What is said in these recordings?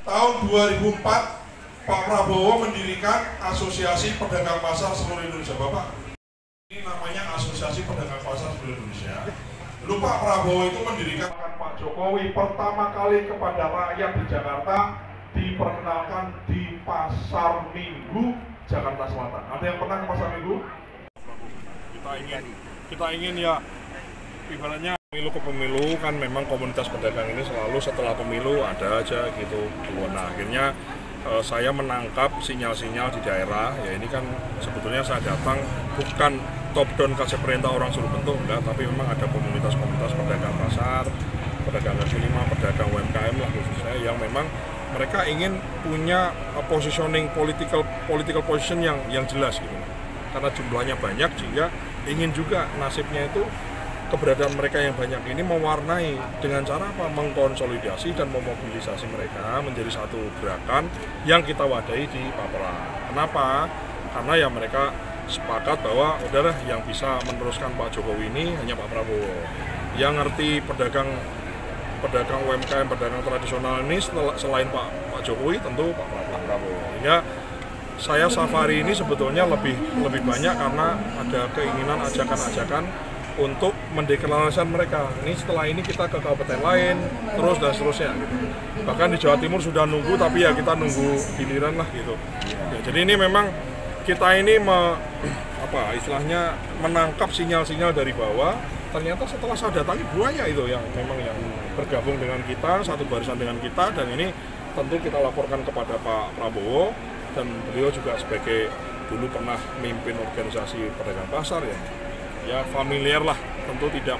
tahun 2004 Pak Prabowo mendirikan Asosiasi Pedagang Pasar Seluruh Indonesia. Bapak, ini namanya Asosiasi Pedagang Pasar Seluruh Indonesia. Lalu Pak Prabowo itu mendirikan Pak Jokowi pertama kali kepada rakyat di Jakarta diperkenalkan di Pasar Minggu Jakarta Selatan. Ada yang pernah ke Pasar Minggu? Kita ingin ya, ibaratnya pemilu ke pemilu kan memang komunitas pedagang ini selalu setelah pemilu ada aja gitu. Nah akhirnya saya menangkap sinyal-sinyal di daerah, ya ini kan sebetulnya saya datang bukan top down kasih perintah orang suruh bentuk, enggak, tapi memang ada komunitas-komunitas pedagang pasar, pedagang kaki lima, pedagang UMKM lah khususnya, yang memang mereka ingin punya positioning political position yang jelas gitu. Karena jumlahnya banyak, sehingga ingin juga nasibnya itu keberadaan mereka yang banyak ini mewarnai dengan cara apa? Mengkonsolidasi dan memobilisasi mereka menjadi satu gerakan yang kita wadahi di Papua. Kenapa? Karena ya mereka sepakat bahwa udahlah yang bisa meneruskan Pak Jokowi ini hanya Pak Prabowo. Yang ngerti pedagang UMKM, pedagang tradisional ini selain Pak Jokowi tentu Pak Prabowo. Ya, saya safari ini sebetulnya lebih banyak karena ada keinginan ajakan-ajakan untuk mendeklarasikan mereka. Ini setelah ini kita ke kabupaten lain, terus dan seterusnya. Gitu. Bahkan di Jawa Timur sudah nunggu, tapi ya kita nunggu giliran lah gitu. Ya, jadi ini memang kita ini istilahnya menangkap sinyal-sinyal dari bawah. Ternyata setelah saya datangi banyak itu yang memang yang bergabung dengan kita, satu barisan dengan kita, dan ini tentu kita laporkan kepada Pak Prabowo, dan beliau juga sebagai dulu pernah memimpin organisasi pedagang pasar ya familiar lah, tentu tidak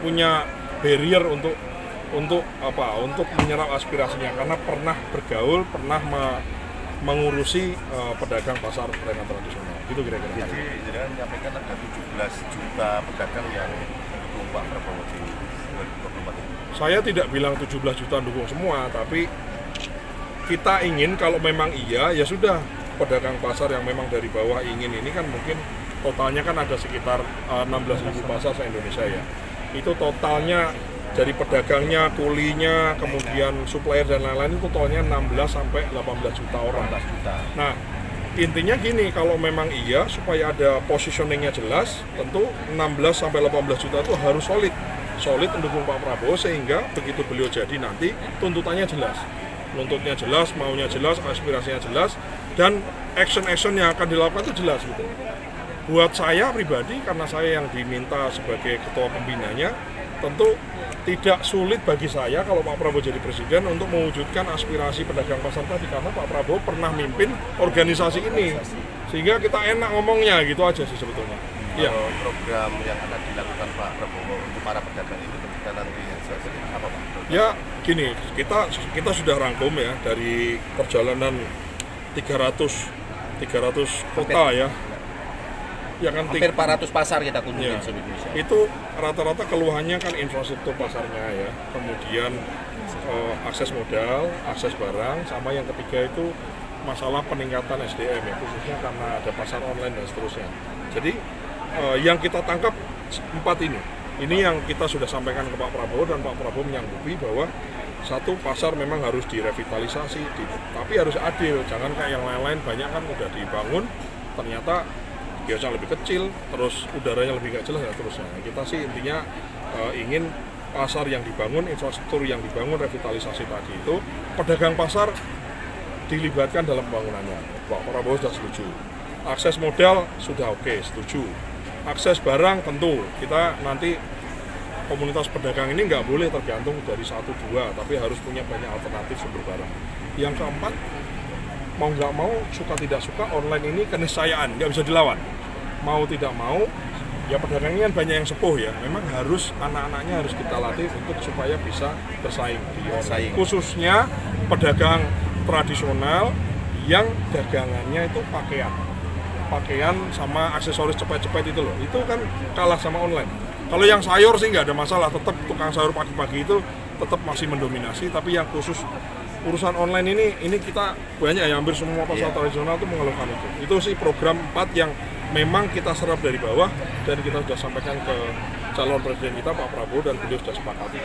punya barrier untuk menyerap aspirasinya karena pernah bergaul, pernah mengurusi pedagang pasar pedagang tradisional. Gitu kira-kira. Jadi jangan menyampaikan ada 17 juta pedagang yang mendukung Pak Prabowo di 2024 ini. Saya tidak bilang 17 juta dukung semua, tapi kita ingin kalau memang iya ya sudah, pedagang pasar yang memang dari bawah ingin ini kan mungkin totalnya kan ada sekitar 16.000 pasar se-Indonesia ya. Itu totalnya dari pedagangnya, kulinya, kemudian supplier dan lain-lain itu totalnya 16 sampai 18 juta orang. Nah, intinya gini, kalau memang iya supaya ada positioningnya jelas, tentu 16 sampai 18 juta itu harus solid mendukung Pak Prabowo, sehingga begitu beliau jadi nanti tuntutannya jelas. Nuntutnya jelas, maunya jelas, aspirasinya jelas, dan action yang akan dilakukan itu jelas gitu. Buat saya pribadi, karena saya yang diminta sebagai ketua pembinanya, tentu tidak sulit bagi saya kalau Pak Prabowo jadi presiden untuk mewujudkan aspirasi pedagang pasar tadi, karena Pak Prabowo pernah mimpin organisasi ini, sehingga kita enak ngomongnya gitu aja sih sebetulnya. Iya. Program yang akan dilakukan Pak Prabowo untuk para pedagang itu ketika nanti selesai apa Pak? Ya gini, kita sudah rangkum ya dari perjalanan 300 kota ya. Ya kan, hampir 400 pasar kita kunjungi ya, seluruh Indonesia. Itu rata-rata keluhannya kan infrastruktur pasarnya ya, kemudian akses modal, akses barang, sama yang ketiga itu masalah peningkatan SDM ya, khususnya karena ada pasar online dan seterusnya. Jadi yang kita tangkap 4 ini yang kita sudah sampaikan ke Pak Prabowo, dan Pak Prabowo menyanggupi bahwa satu, pasar memang harus direvitalisasi, tapi harus adil, jangan kayak yang lain-lain banyak kan udah dibangun ternyata biasanya lebih kecil, terus udaranya lebih gak jelas ya terusnya. Kita sih intinya ingin pasar yang dibangun, infrastruktur yang dibangun, revitalisasi tadi itu, pedagang pasar dilibatkan dalam pembangunannya. Pak Prabowo sudah setuju. Akses modal sudah oke, setuju. Akses barang tentu, kita nanti komunitas pedagang ini nggak boleh tergantung dari 1-2, tapi harus punya banyak alternatif sumber barang. Yang keempat, mau nggak mau, suka tidak suka, online ini keniscayaan, nggak bisa dilawan. Mau tidak mau, ya pedagangnya kan banyak yang sepuh ya, memang harus anak-anaknya harus kita latih untuk supaya bisa bersaing di online. Khususnya pedagang tradisional yang dagangannya itu pakaian sama aksesoris cepet-cepet itu loh, itu kan kalah sama online. Kalau yang sayur sih nggak ada masalah, tetap tukang sayur pagi-pagi itu tetap masih mendominasi, tapi yang khusus urusan online ini kita banyak ya, hampir semua pasar tradisional itu mengeluhkan itu. Itu sih program 4 yang memang kita serap dari bawah, dan kita sudah sampaikan ke calon presiden kita Pak Prabowo, dan beliau sudah sepakati.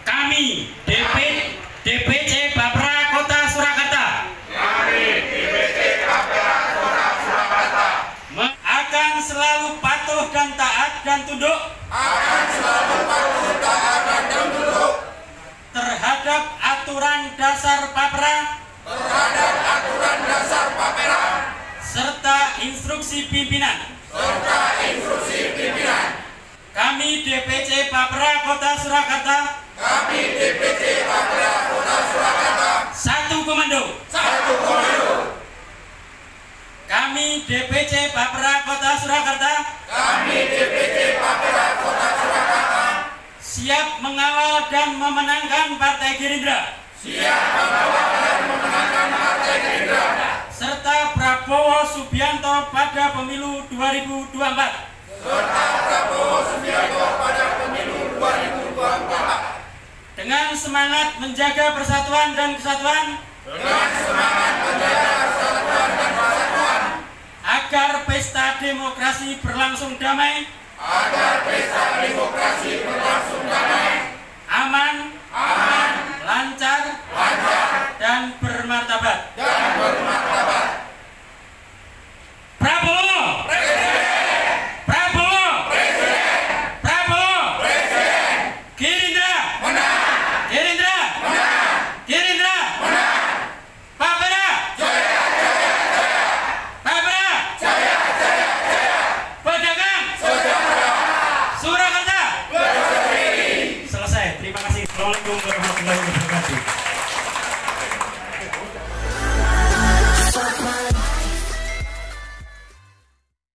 Kami DPC aturan dasar Papera serta instruksi pimpinan. Kami DPC Papera Kota Surakarta. Satu komando. Kami DPC Papera Kota Surakarta. Siap mengawal dan memenangkan Partai Gerindra. Serta Prabowo Subianto pada pemilu 2024. Dengan semangat menjaga persatuan dan kesatuan. Agar pesta demokrasi berlangsung damai.